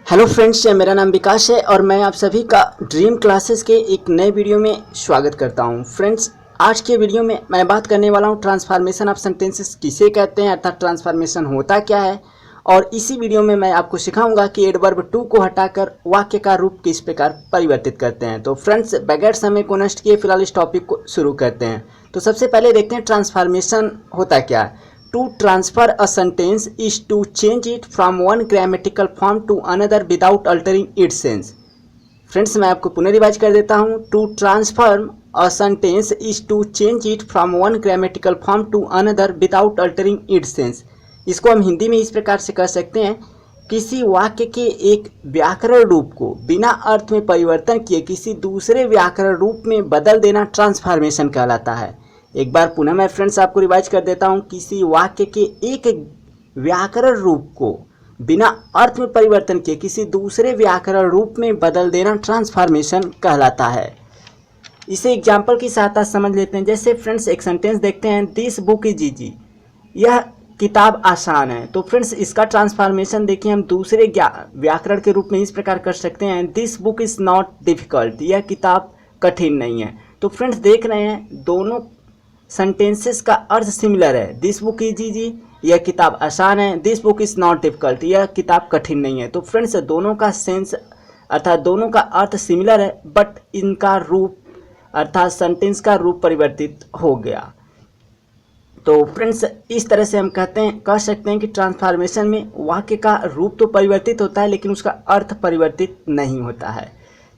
Hello friends, मेरा नाम विकास है और मैं आप सभी का ड्रीम क्लासेस के एक नए वीडियो में स्वागत करता हूं। फ्रेंड्स, आज के वीडियो में मैं बात करने वाला हूं ट्रांसफॉर्मेशन ऑफ सेंटेंसेस किसे कहते हैं, अर्थात ट्रांसफॉर्मेशन होता क्या है। और इसी वीडियो में मैं आपको सिखाऊंगा कि एडवर्ब टू को हटाकर वाक्य का रूप किस प्रकार परिवर्तित करते हैं। तो फ्रेंड्स, बगैर समय को नष्ट किए फिलहाल इस टॉपिक को शुरू करते हैं। तो सबसे पहले देखते हैं ट्रांसफॉर्मेशन होता क्या है। To transfer a sentence is to change it from one grammatical form to another without altering its sense. Friends, मैं आपको पुनः रिवाइज कर देता हूँ। To transform a sentence is to change it from one grammatical form to another without altering its sense. इसको हम हिंदी में इस प्रकार से कर सकते हैं, किसी वाक्य के एक व्याकरण रूप को बिना अर्थ में परिवर्तन किए किसी दूसरे व्याकरण रूप में बदल देना ट्रांसफॉर्मेशन कहलाता है। एक बार पुनः मैं फ्रेंड्स आपको रिवाइज कर देता हूँ। किसी वाक्य के एक व्याकरण रूप को बिना अर्थ में परिवर्तन किए किसी दूसरे व्याकरण रूप में बदल देना ट्रांसफॉर्मेशन कहलाता है। इसे एग्जाम्पल की सहायता समझ लेते हैं। जैसे फ्रेंड्स एक सेंटेंस देखते हैं, दिस बुक इज इजी, यह किताब आसान है। तो फ्रेंड्स इसका ट्रांसफॉर्मेशन देखिए हम दूसरे व्याकरण के रूप में इस प्रकार कर सकते हैं, this book is not difficult, यह किताब कठिन नहीं है। तो फ्रेंड्स देख रहे हैं दोनों सेंटेंसेस का अर्थ सिमिलर है। दिस बुक इज इजी, यह किताब आसान है। This book is not difficult, यह किताब कठिन नहीं है। तो फ्रेंड्स दोनों का सेंस अर्थात दोनों का अर्थ सिमिलर है, बट इनका रूप अर्थात सेंटेंस का रूप परिवर्तित हो गया। तो फ्रेंड्स इस तरह से हम कह सकते हैं कि ट्रांसफॉर्मेशन में वाक्य का रूप तो परिवर्तित होता है लेकिन उसका अर्थ परिवर्तित नहीं होता है।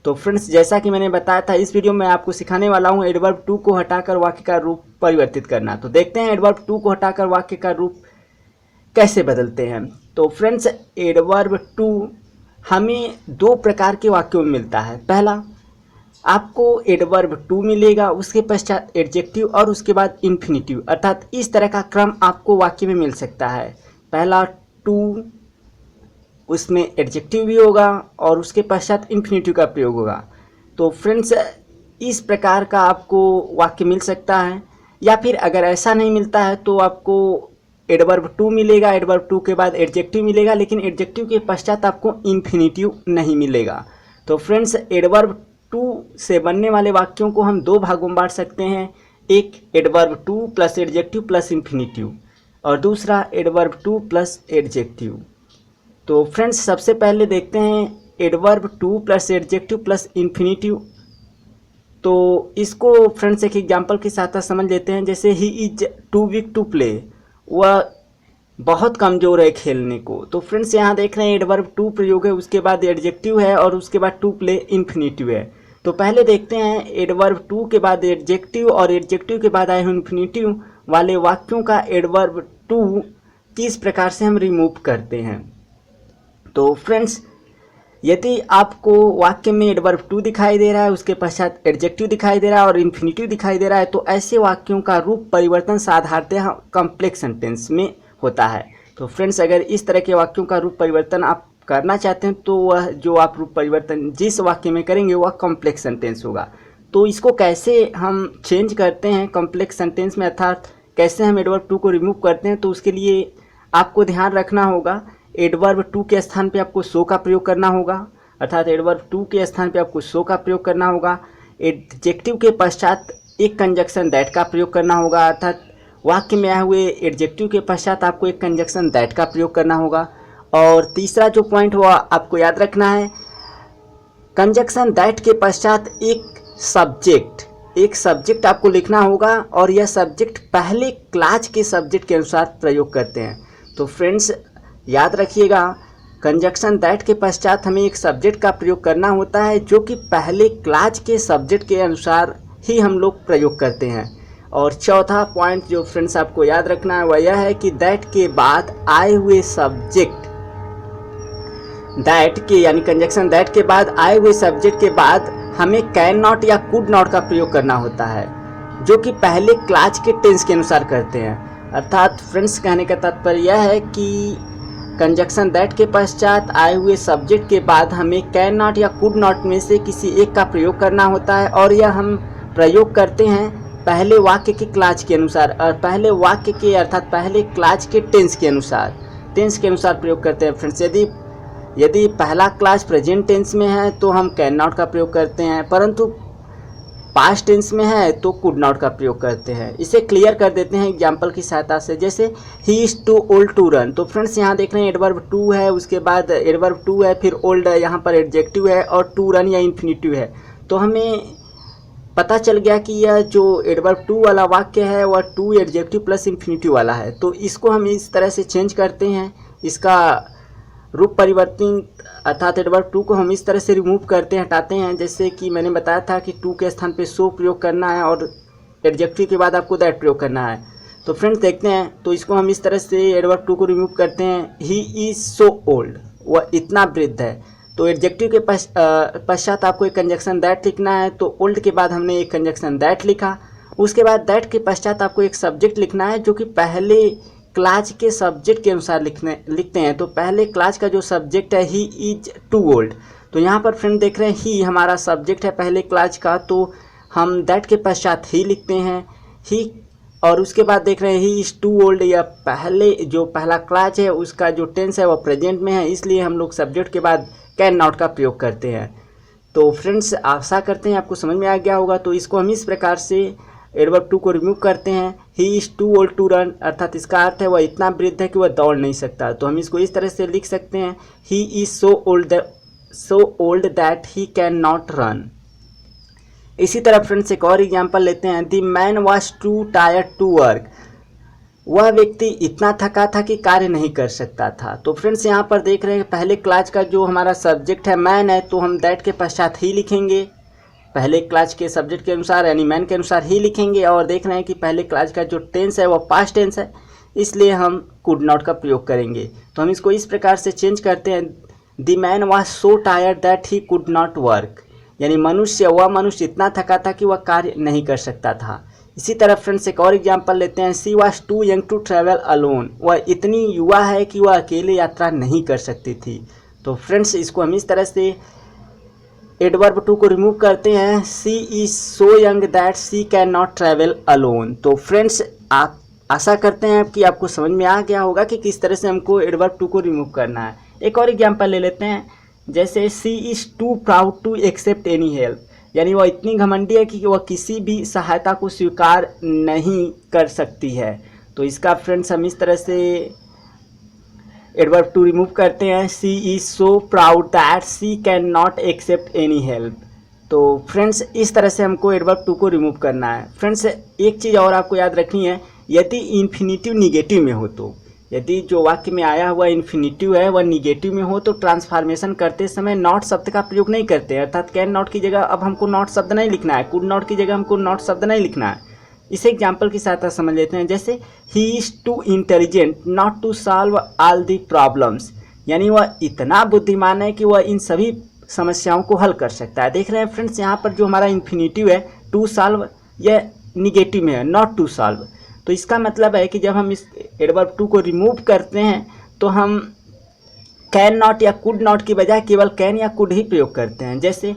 तो फ्रेंड्स जैसा कि मैंने बताया था, इस वीडियो में आपको सिखाने वाला हूं एडवर्ब टू को हटाकर वाक्य का रूप परिवर्तित करना। तो देखते हैं एडवर्ब टू को हटाकर वाक्य का रूप कैसे बदलते हैं। तो फ्रेंड्स एडवर्ब टू हमें दो प्रकार के वाक्यों में मिलता है। पहला, आपको एडवर्ब टू मिलेगा, उसके पश्चात एडजेक्टिव और उसके बाद इन्फिनिटिव, अर्थात इस तरह का क्रम आपको वाक्य में मिल सकता है। पहला टू, उसमें एडजेक्टिव भी होगा और उसके पश्चात इन्फिनिटिव का प्रयोग होगा। तो फ्रेंड्स इस प्रकार का आपको वाक्य मिल सकता है। या फिर अगर ऐसा नहीं मिलता है तो आपको एडवर्ब टू मिलेगा, एडवर्ब टू के बाद एडजेक्टिव मिलेगा, लेकिन एडजेक्टिव के पश्चात आपको इन्फिनिटिव नहीं मिलेगा। तो फ्रेंड्स एडवर्ब टू से बनने वाले वाक्यों को हम दो भागों में बांट सकते हैं, एक adverb two plus adjective plus infinitive और दूसरा एडवर्ब टू प्लस एडजेक्टिव। तो फ्रेंड्स सबसे पहले देखते हैं adverb two plus adjective plus infinitive. तो इसको फ्रेंड्स एक एग्जांपल की सहायता समझ लेते हैं। जैसे he is too weak to play, वह बहुत कमज़ोर है खेलने को। तो फ्रेंड्स यहाँ देख रहे हैं एडवर्ब टू प्रयोग है, उसके बाद एडजेक्टिव है और उसके बाद टू प्ले इन्फिनिटिव है। तो पहले देखते हैं एडवर्ब टू के बाद एडजेक्टिव और एडजेक्टिव के बाद आए हुए इन्फिनिटिव वाले वाक्यों का एडवर्ब टू किस प्रकार से हम रिमूव करते हैं। तो फ्रेंड्स यदि आपको वाक्य में एडवर्ब टू दिखाई दे रहा है, उसके पश्चात एडजेक्टिव दिखाई दे रहा है और इन्फिनिटिव दिखाई दे रहा है, तो ऐसे वाक्यों का रूप परिवर्तन साधारणतः कॉम्प्लेक्स सेंटेंस में होता है। तो फ्रेंड्स अगर इस तरह के वाक्यों का रूप परिवर्तन आप करना चाहते हैं तो वह जो आप रूप परिवर्तन जिस वाक्य में करेंगे वह कॉम्प्लेक्स सेंटेंस होगा। तो इसको कैसे हम चेंज करते हैं कॉम्प्लेक्स सेंटेंस में, अर्थात कैसे हम एडवर्ब टू को रिमूव करते हैं, तो उसके लिए आपको ध्यान रखना होगा एडवर्ब टू के स्थान पे आपको सो का प्रयोग करना होगा, अर्थात एडवर्ब टू के स्थान पे आपको सो का प्रयोग करना होगा। एडजेक्टिव के पश्चात एक कंजक्शन दैट का प्रयोग करना होगा, अर्थात वाक्य में आए हुए एडजेक्टिव के पश्चात आपको एक कंजक्शन दैट का प्रयोग करना होगा। और तीसरा जो पॉइंट हुआ आपको याद रखना है, कंजक्शन दैट के पश्चात एक सब्जेक्ट आपको लिखना होगा और यह सब्जेक्ट पहले क्लास के सब्जेक्ट के अनुसार प्रयोग करते हैं। तो फ्रेंड्स याद रखिएगा, कंजक्शन दैट के पश्चात हमें एक सब्जेक्ट का प्रयोग करना होता है जो कि पहले क्लास के सब्जेक्ट के अनुसार ही हम लोग प्रयोग करते हैं। और चौथा पॉइंट जो फ्रेंड्स आपको याद रखना है वह यह है कि दैट के बाद आए हुए सब्जेक्ट, दैट के यानी कंजक्शन दैट के बाद आए हुए सब्जेक्ट के बाद हमें कैन नॉट या कुड नॉट का प्रयोग करना होता है जो कि पहले क्लास के टेंस के अनुसार करते हैं। अर्थात फ्रेंड्स कहने का तात्पर्य यह है कि कंजक्शन दैट के पश्चात आए हुए सब्जेक्ट के बाद हमें कैन नॉट या कुड नॉट में से किसी एक का प्रयोग करना होता है और यह हम प्रयोग करते हैं पहले वाक्य के क्लास के अनुसार और पहले वाक्य के अर्थात पहले क्लास के टेंस के अनुसार प्रयोग करते हैं। फ्रेंड्स यदि यदि पहला क्लास प्रेजेंट टेंस में है तो हम कैन नॉट का प्रयोग करते हैं, परंतु पास्ट टेंस में है तो कुड नॉट का प्रयोग करते हैं। इसे क्लियर कर देते हैं एग्जाम्पल की सहायता से। जैसे he is too old to run, तो फ्रेंड्स यहाँ देख रहे हैं एडवर्ब टू है, उसके बाद एडवर्ब टू है, फिर ओल्ड है, यहाँ पर एडजेक्टिव है और टू रन या इन्फिनिटिव है। तो हमें पता चल गया कि यह जो एडवर्ब टू वाला वाक्य है वह टू एडजेक्टिव प्लस इन्फिनिटिव वाला है। तो इसको हम इस तरह से चेंज करते हैं, इसका रूप परिवर्तन अर्थात एडवर्ब टू को हम इस तरह से रिमूव करते हैं, हटाते हैं। जैसे कि मैंने बताया था कि टू के स्थान पे सो प्रयोग करना है और एडजेक्टिव के बाद आपको दैट प्रयोग करना है। तो फ्रेंड्स देखते हैं, तो इसको हम इस तरह से एडवर्ब टू को रिमूव करते हैं। ही इज़ सो ओल्ड, वह इतना वृद्ध है। तो एडजेक्टिव के पश्चात आपको एक कंजक्शन दैट लिखना है। तो ओल्ड के बाद हमने एक कंजक्शन दैट लिखा, उसके बाद दैट के पश्चात आपको एक सब्जेक्ट लिखना है जो कि पहले क्लास के सब्जेक्ट के अनुसार लिखते हैं। तो पहले क्लास का जो सब्जेक्ट है ही इज टू ओल्ड, तो यहाँ पर फ्रेंड देख रहे हैं ही हमारा सब्जेक्ट है पहले क्लास का, तो हम दैट के पश्चात ही लिखते हैं ही, और उसके बाद देख रहे हैं ही इज़ टू ओल्ड, या पहले जो पहला क्लास है उसका जो टेंस है वह प्रेजेंट में है, इसलिए हम लोग सब्जेक्ट के बाद कैन नॉट का प्रयोग करते हैं। तो फ्रेंड्स आशा करते हैं आपको समझ में आ गया होगा। तो इसको हम इस प्रकार से एडवर्ब टू को रिमूव करते हैं। He is too old to run, अर्थात इसका अर्थ है वह इतना वृद्ध है कि वह दौड़ नहीं सकता। तो हम इसको इस तरह से लिख सकते हैं, he is so old that he cannot run. इसी तरह फ्रेंड्स एक और एग्जांपल लेते हैं। The man was too tired to work, वह व्यक्ति इतना थका था कि कार्य नहीं कर सकता था। तो फ्रेंड्स यहाँ पर देख रहे हैं पहले क्लास का जो हमारा सब्जेक्ट है मैन है, तो हम दैट के पश्चात ही लिखेंगे, पहले क्लास के सब्जेक्ट के अनुसार यानी मैन के अनुसार ही लिखेंगे। और देख रहे हैं कि पहले क्लास का जो टेंस है वह पास्ट टेंस है, इसलिए हम कुड नॉट का प्रयोग करेंगे। तो हम इसको इस प्रकार से चेंज करते हैं, the man was so tired that he could not work, यानी वह मनुष्य इतना थका था कि वह कार्य नहीं कर सकता था। इसी तरह फ्रेंड्स एक और एग्जांपल लेते हैं। She was too young to travel alone, वह इतनी युवा है कि वह अकेले यात्रा नहीं कर सकती थी। तो फ्रेंड्स इसको हम इस तरह से एडवर्ब टू को रिमूव करते हैं। She is so young that she can not travel alone. तो फ्रेंड्स आप आशा करते हैं कि आपको समझ में आ गया होगा कि किस तरह से हमको एडवर्ब टू को रिमूव करना है। एक और एग्जांपल ले लेते हैं, जैसे she is too proud to accept any help, यानी वह इतनी घमंडी है कि वह किसी भी सहायता को स्वीकार नहीं कर सकती है। तो इसका फ्रेंड्स हम इस तरह से एडवर्ब टू रिमूव करते हैं। She is so proud that she can not accept any help. तो फ्रेंड्स इस तरह से हमको एडवर्ब टू को रिमूव करना है। फ्रेंड्स एक चीज़ और आपको याद रखनी है, यदि इन्फिनिटिव निगेटिव में हो, तो यदि जो वाक्य में आया हुआ इन्फिनिटिव है वह निगेटिव में हो, तो ट्रांसफॉर्मेशन करते समय नॉट शब्द का प्रयोग नहीं करते हैं, अर्थात कैन नॉट की जगह अब हमको नॉट शब्द नहीं लिखना है, कुड नॉट की जगह हमको नॉट शब्द नहीं लिखना है। इसे एग्जाम्पल की सहायता समझ लेते हैं। जैसे he is too intelligent not to solve all the problems, यानी वह इतना बुद्धिमान है कि वह इन सभी समस्याओं को हल कर सकता है। देख रहे हैं फ्रेंड्स यहाँ पर जो हमारा इन्फिनिटिव है टू सॉल्व, यह निगेटिव में है, नॉट टू सॉल्व। तो इसका मतलब है कि जब हम इस एडवर्ब टू को रिमूव करते हैं तो हम कैन नॉट या कुड नॉट की बजाय केवल कैन या कुड ही प्रयोग करते हैं। जैसे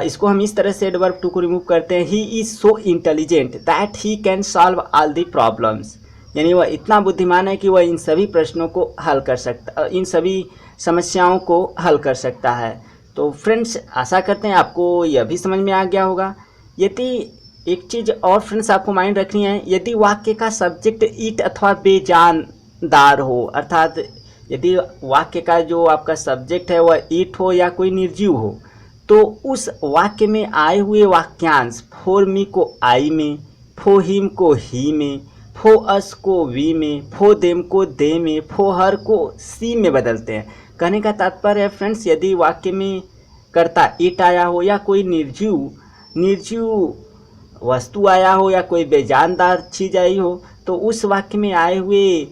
इसको हम इस तरह से एडवर्ब टू को रिमूव करते हैं। He is so intelligent that he can solve all the problems, यानी वह इतना बुद्धिमान है कि वह इन सभी प्रश्नों को हल कर सकता, इन सभी समस्याओं को हल कर सकता है। तो फ्रेंड्स आशा करते हैं आपको यह भी समझ में आ गया होगा। यदि एक चीज़ और फ्रेंड्स आपको माइंड रखनी है, यदि वाक्य का सब्जेक्ट ईट अथवा बेजानदार हो, अर्थात यदि वाक्य का जो आपका सब्जेक्ट है वह ईट हो या कोई निर्जीव हो, तो उस वाक्य में आए हुए वाक्यांश फोर मी को आई में, फो हिम को ही में, फो अस को वी में, फो देम को दे में, फो हर को सी में बदलते हैं। कहने का तात्पर्य है फ्रेंड्स, यदि वाक्य में कर्ता ईट आया हो या कोई निर्जीव वस्तु आया हो या कोई बेजानदार चीज़ आई हो, तो उस वाक्य में आए हुए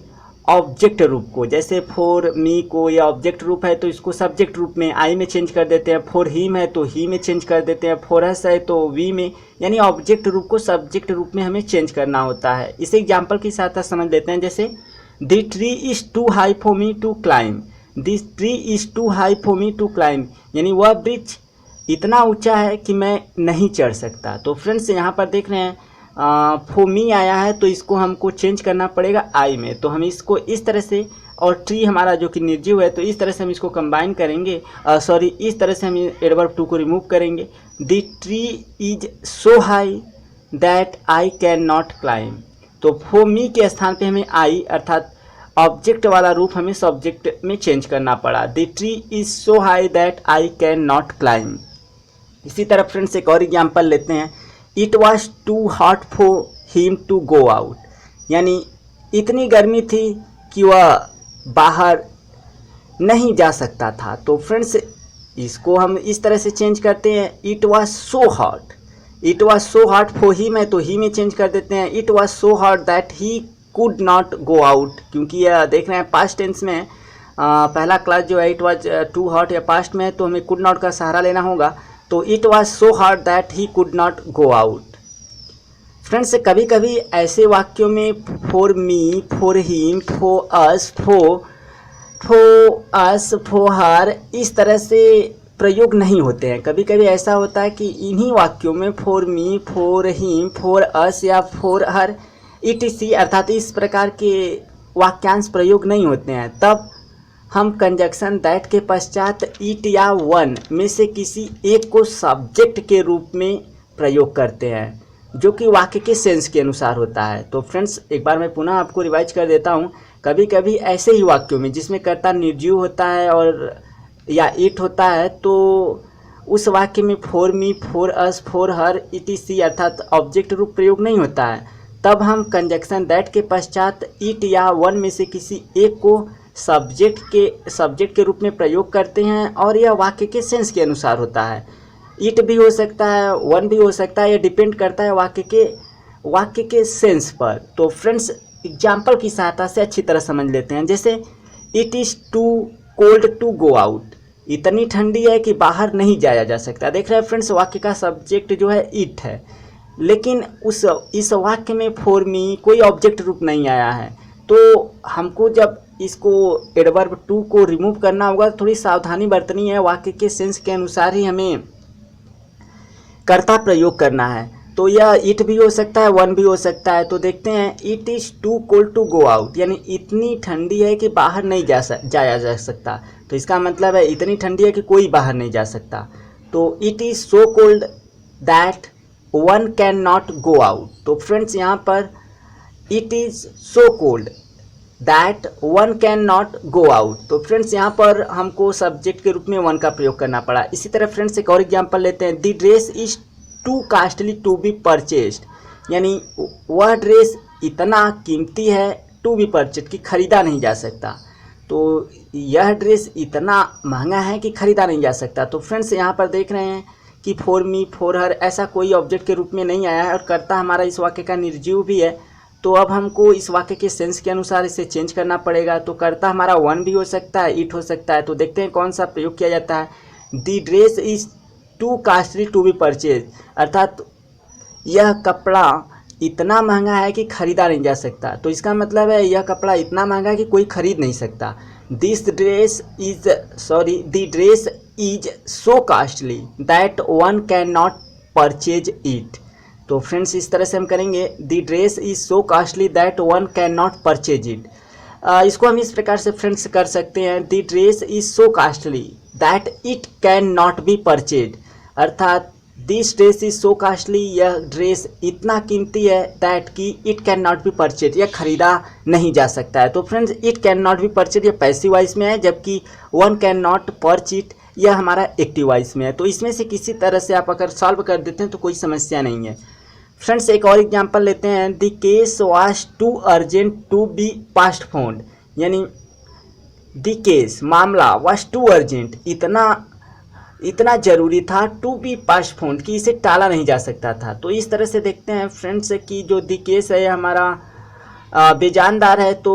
ऑब्जेक्ट रूप को, जैसे फॉर मी को यह ऑब्जेक्ट रूप है तो इसको सब्जेक्ट रूप में आई में चेंज कर देते हैं, फॉर हिम है तो ही में चेंज कर देते हैं, फॉर अस है तो वी में, यानी ऑब्जेक्ट रूप को सब्जेक्ट रूप में हमें चेंज करना होता है। इसे एग्जाम्पल की सहायता समझ लेते हैं। जैसे the tree is too high for me to climb, this tree is too high for me to climb, यानी वह वृक्ष इतना ऊंचा है कि मैं नहीं चढ़ सकता। तो फ्रेंड्स यहाँ पर देख रहे हैं फॉर मी आया है तो इसको हमको चेंज करना पड़ेगा आई में। तो हम इसको इस तरह से और ट्री हमारा जो कि निर्जीव है, तो इस तरह से हम इसको कंबाइन करेंगे, इस तरह से हम एडवर्ब टू को रिमूव करेंगे। The tree is so high that I cannot climb. तो फॉर मी के स्थान पे हमें आई अर्थात ऑब्जेक्ट वाला रूप हमें सब्जेक्ट में चेंज करना पड़ा। The tree is so high that I cannot climb. इसी तरह फ्रेंड्स एक और एग्जाम्पल लेते हैं। It was too hot for him to go out, यानी इतनी गर्मी थी कि वह बाहर नहीं जा सकता था। तो फ्रेंड्स इसको हम इस तरह से चेंज करते हैं, it was so hot. It was so hot for him है तो ही में चेंज कर देते हैं, it was so hot that he could not go out, क्योंकि यह देख रहे हैं पास्ट टेंस में पहला क्लास जो है इट वॉज टू हॉट या पास्ट में है, तो हमें कुड नॉट का सहारा लेना होगा। तो it was so hot that he could not go out. Friends कभी कभी ऐसे वाक्यों में for me, for him, for us, for her इस तरह से प्रयोग नहीं होते हैं। कभी कभी ऐसा होता है कि इन्हीं वाक्यों में for me, for him, for us या फॉर हर etc अर्थात इस प्रकार के वाक्यांश प्रयोग नहीं होते हैं। तब हम कंजक्शन दैट के पश्चात इट या वन में से किसी एक को सब्जेक्ट के रूप में प्रयोग करते हैं, जो कि वाक्य के सेंस के अनुसार होता है। तो फ्रेंड्स एक बार मैं पुनः आपको रिवाइज कर देता हूँ। कभी कभी ऐसे ही वाक्यों में जिसमें कर्ता निर्जीव होता है और या इट होता है, तो उस वाक्य में for me, for us, for her etc अर्थात ऑब्जेक्ट रूप प्रयोग नहीं होता है। तब हम कंजक्शन दैट के पश्चात इट या वन में से किसी एक को सब्जेक्ट के रूप में प्रयोग करते हैं और यह वाक्य के सेंस के अनुसार होता है। इट भी हो सकता है, वन भी हो सकता है, यह डिपेंड करता है वाक्य के सेंस पर। तो फ्रेंड्स एग्जाम्पल की सहायता से अच्छी तरह समझ लेते हैं। जैसे it is too cold to go out, इतनी ठंडी है कि बाहर नहीं जाया जा सकता। देख रहे हैं फ्रेंड्स वाक्य का सब्जेक्ट जो है इट है, लेकिन इस वाक्य में फॉर मी कोई ऑब्जेक्ट रूप नहीं आया है। तो हमको जब इसको एडवर्ब टू को रिमूव करना होगा तो थोड़ी सावधानी बरतनी है, वाक्य के सेंस के अनुसार ही हमें कर्ता प्रयोग करना है। तो यह इट भी हो सकता है, वन भी हो सकता है। तो देखते हैं it is too cold to go out, यानी इतनी ठंडी है कि बाहर नहीं जाया जा सकता। तो इसका मतलब है इतनी ठंडी है कि कोई बाहर नहीं जा सकता। तो it is so cold that one can not go out. तो फ्रेंड्स यहाँ पर it is so cold that one can not go out. तो फ्रेंड्स यहाँ पर हमको सब्जेक्ट के रूप में वन का प्रयोग करना पड़ा। इसी तरह फ्रेंड्स एक और एग्जांपल लेते हैं। The dress is too costly to be purchased, यानी वह ड्रेस इतना कीमती है टू बी परचेस्ड कि खरीदा नहीं जा सकता। तो यह ड्रेस इतना महंगा है कि खरीदा नहीं जा सकता। तो फ्रेंड्स यहाँ पर देख रहे हैं कि फॉर मी, फॉर हर ऐसा कोई ऑब्जेक्ट के रूप में नहीं आया है और कर्ता हमारा इस वाक्य का निर्जीव भी है। तो अब हमको इस वाक्य के सेंस के अनुसार इसे चेंज करना पड़ेगा। तो कर्ता हमारा वन भी हो सकता है, इट हो सकता है। तो देखते हैं कौन सा प्रयोग किया जाता है। The dress is too costly to be purchase, अर्थात यह कपड़ा इतना महंगा है कि खरीदा नहीं जा सकता। तो इसका मतलब है यह कपड़ा इतना महंगा है कि कोई खरीद नहीं सकता। The dress is so costly that one can not purchase it. तो फ्रेंड्स इस तरह से हम करेंगे, the dress is so costly that one can not purchase it. इसको हम इस प्रकार से फ्रेंड्स कर सकते हैं, the dress is so costly that it can not be purchase, अर्थात this dress is so costly, यह ड्रेस इतना कीमती है, दैट कि it can not be purchase, यह खरीदा नहीं जा सकता है। तो friends it can not be purchase ये पैसिव वॉइस में है, जबकि वन कैन नॉट परच इट यह हमारा एक्टिव वॉइस में है। तो इसमें से किसी तरह से आप अगर सॉल्व कर देते हैं तो कोई समस्या नहीं है। फ्रेंड्स एक और एग्जांपल लेते हैं। The case was too urgent to be postponed, यानी द केस मामला वाज टू अर्जेंट इतना ज़रूरी था टू बी पोस्टपोन्ड कि इसे टाला नहीं जा सकता था। तो इस तरह से देखते हैं फ्रेंड्स कि जो द केस है हमारा बेजानदार है, तो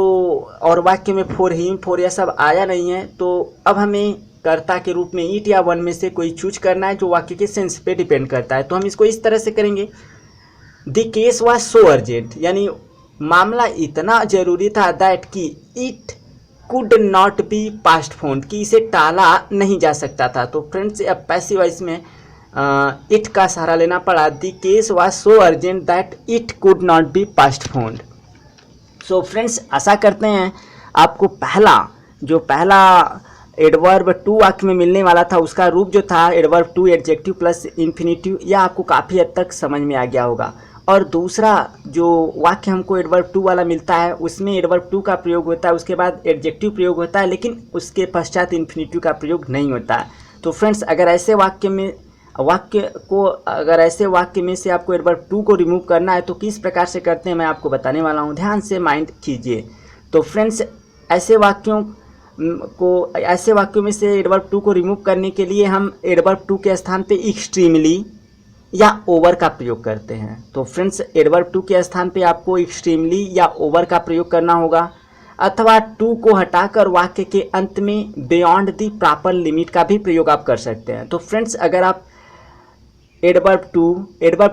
और वाक्य में फॉर हिम, फॉर यह सब आया नहीं है। तो अब हमें कर्ता के रूप में इट या वन में से कोई चूज करना है जो वाक्य के सेंस पे डिपेंड करता है। तो हम इसको इस तरह से करेंगे, the case was so urgent, यानी मामला इतना ज़रूरी था दैट कि it could not be postponed कि इसे टाला नहीं जा सकता था। तो फ्रेंड्स अब पैसिव वॉइस में इट का सहारा लेना पड़ा। The case was so urgent that it could not be postponed. So friends आशा करते हैं आपको पहला एडवर्ब टू वाक्य में मिलने वाला था उसका रूप जो था adverb too adjective plus infinitive, यह आपको काफ़ी हद तक समझ में आ गया होगा। और दूसरा जो वाक्य हमको एडवर्ब टू वाला मिलता है उसमें एडवर्ब टू का प्रयोग होता है, उसके बाद एडजेक्टिव प्रयोग होता है, लेकिन उसके पश्चात इन्फिनेटिव का प्रयोग नहीं होता है। तो फ्रेंड्स अगर ऐसे वाक्य में से आपको एडवर्ब टू को रिमूव करना है तो किस प्रकार से करते हैं मैं आपको बताने वाला हूँ, ध्यान से माइंड कीजिए। तो फ्रेंड्स ऐसे वाक्यों में से एडवर्ब टू को रिमूव करने के लिए हम एडवर्ब टू के स्थान पे एक्सट्रीमली या ओवर का प्रयोग करते हैं। तो फ्रेंड्स एडवर्ब टू के स्थान पे आपको एक्सट्रीमली या ओवर का प्रयोग करना होगा, अथवा टू को हटाकर वाक्य के अंत में बियॉन्ड द प्रॉपर लिमिट का भी प्रयोग आप कर सकते हैं। तो फ्रेंड्स अगर आप एडवर्ब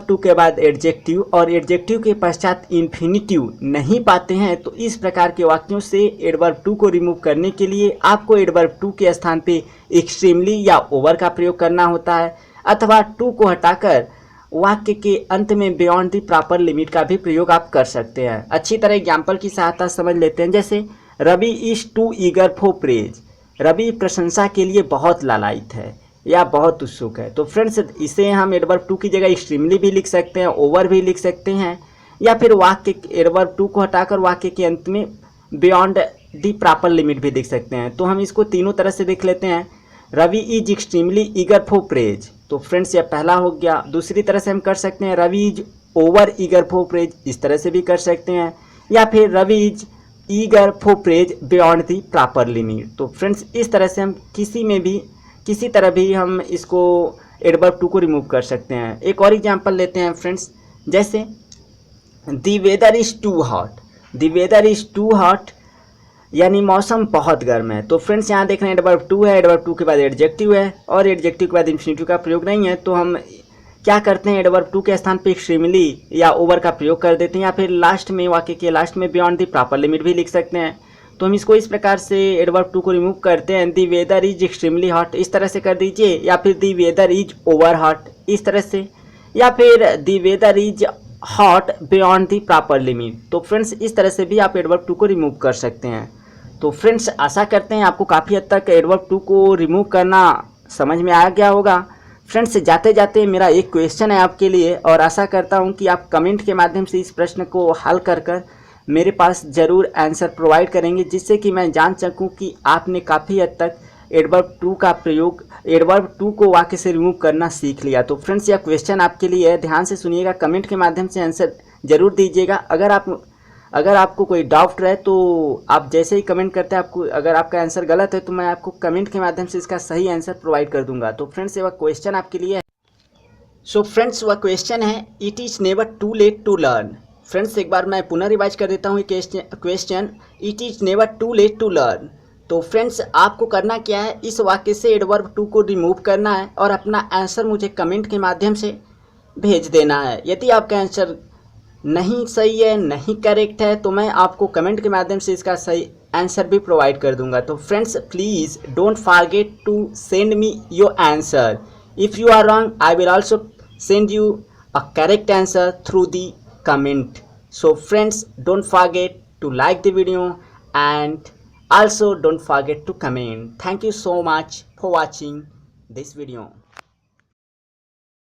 टू के बाद एडजेक्टिव और एडजेक्टिव के पश्चात इन्फिनेटिव नहीं पाते हैं तो इस प्रकार के वाक्यों से एडवर्ब टू को रिमूव करने के लिए आपको एडवर्ब टू के स्थान पे एक्सट्रीमली या ओवर का प्रयोग करना होता है, अथवा टू को हटाकर वाक्य के अंत में बियॉन्ड द प्रॉपर लिमिट का भी प्रयोग आप कर सकते हैं। अच्छी तरह एग्जाम्पल की सहायता समझ लेते हैं। जैसे Ravi is too eager for praise, Ravi प्रशंसा के लिए बहुत लालायित है या बहुत उत्सुक है। तो फ्रेंड्स इसे हम एडवर्ब टू की जगह एक्सट्रीमली भी लिख सकते हैं, ओवर भी लिख सकते हैं, या फिर वाक्य एडवर्ब टू को हटाकर वाक्य के अंत में बियॉन्ड द प्रॉपर लिमिट भी लिख सकते हैं। तो हम इसको तीनों तरह से देख लेते हैं। Ravi is extremely eager for praise, तो फ्रेंड्स यह पहला हो गया। दूसरी तरह से हम कर सकते हैं Ravi is over eager for praise, इस तरह से भी कर सकते हैं, या फिर Ravi is eager for praise beyond the proper limit. तो फ्रेंड्स इस तरह से हम किसी तरह भी हम इसको एडवर्ब टू को रिमूव कर सकते हैं। एक और एग्जांपल लेते हैं फ्रेंड्स, जैसे the weather is too hot, the weather is too hot यानी मौसम बहुत गर्म है। तो फ्रेंड्स यहाँ देख रहे हैं एडवर्ब टू है, एडवर्ब टू के बाद एडजेक्टिव है और एडजेक्टिव के बाद इन्फिनेटिव का प्रयोग नहीं है। तो हम क्या करते हैं एडवर्ब टू के स्थान पे एक्सट्रीमली या ओवर का प्रयोग कर देते हैं, या फिर लास्ट में वाक्य के लास्ट में बियॉन्ड द प्रॉपर लिमिट भी लिख सकते हैं। तो हम इसको इस प्रकार से एडवर्ब टू को रिमूव करते हैं, the weather is extremely hot इस तरह से कर दीजिए, या फिर the weather is over hot इस तरह से, या फिर the weather is hot beyond the proper limit. तो फ्रेंड्स इस तरह से भी आप एडवर्ब टू को रिमूव कर सकते हैं। तो फ्रेंड्स आशा करते हैं आपको काफ़ी हद तक एडवर्ब टू को रिमूव करना समझ में आ गया होगा। फ्रेंड्स जाते जाते मेरा एक क्वेश्चन है आपके लिए, और आशा करता हूं कि आप कमेंट के माध्यम से इस प्रश्न को हल कर मेरे पास ज़रूर आंसर प्रोवाइड करेंगे, जिससे कि मैं जान सकूं कि आपने काफ़ी हद तक एडवर्ब टू को वाक्य से रिमूव करना सीख लिया। तो फ्रेंड्स यह क्वेश्चन आपके लिए है, ध्यान से सुनिएगा, कमेंट के माध्यम से आंसर ज़रूर दीजिएगा। अगर आपको कोई डाउट रहे तो आप जैसे ही कमेंट करते हैं, अगर आपका आंसर गलत है तो मैं आपको कमेंट के माध्यम से इसका सही आंसर प्रोवाइड कर दूंगा। तो फ्रेंड्स वह क्वेश्चन आपके लिए है। सो फ्रेंड्स वह क्वेश्चन है, it is never too late to learn. Friends एक बार मैं पुनः रिवाइज कर देता हूँ question, it is never too late to learn. तो फ्रेंड्स आपको करना क्या है, इस वाक्य से एडवर्ब टू को रिमूव करना है और अपना आंसर मुझे कमेंट के माध्यम से भेज देना है। यदि आपका आंसर नहीं सही है, नहीं करेक्ट है, तो मैं आपको कमेंट के माध्यम से इसका सही आंसर भी प्रोवाइड कर दूंगा। तो friends please don't forget to send me your answer. If you are wrong I will also send you a correct answer through the comment. So friends don't forget to like the video and also don't forget to comment. Thank you so much for watching this video.